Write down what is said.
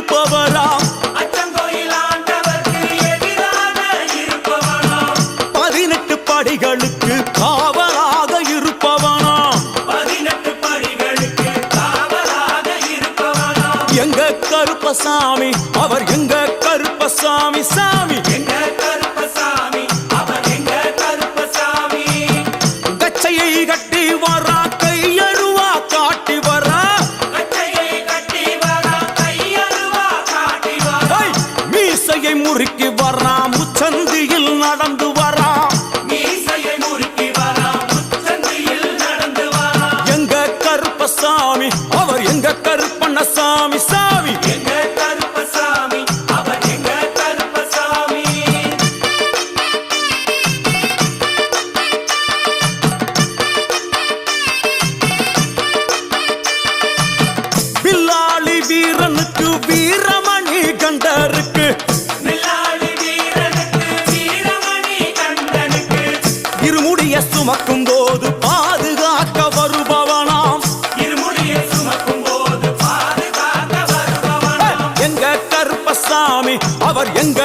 இருப்பவராம். அச்சங்கோயில் ஆண்டவர்க்கு எதிராக இருப்பவனாம். 18 படிகளுக்கு காவலாக இருப்பவனாம். 18 படிகளுக்கு காவலாக இருப்பவனாம். எங்க கருப்பசாமி அவர் எங்க கருப்பசாமி சாமி. எங்க கருப்பசாமி அவர் எங்க கருப்பசாமி. கச்சையை கட்டி வரா கையழுவா காட்டி வரா. கச்சையை கட்டி வரா கையழுவா காட்டி வரா. மீசையை முறுக்கி வரா முச்சந்தியில் நடந்து வரா. மீசையை முறுக்கி வரா முச்சந்தியில் நடந்து வரா. எங்க கருப்பசாமி அவர் எங்க கருப்பண்ணசாமி சாமி. எங்க கருப்பசாமி அவர் எங்க கருப்பசாமி. வில்லாளி வீரனுக்கு வீரமணி கண்டருக்கு. வில்லாளி வீரனுக்கு வீரமணி கண்டனுக்கு. இருமுடிய சுமக்கும் போது பாதுகாக்க வருபவனாம். இருமுடியை சுமக்கும் போது பாதுகாக்க வருபவனாம். எங்க கருப்பசாமி அவர் எங்க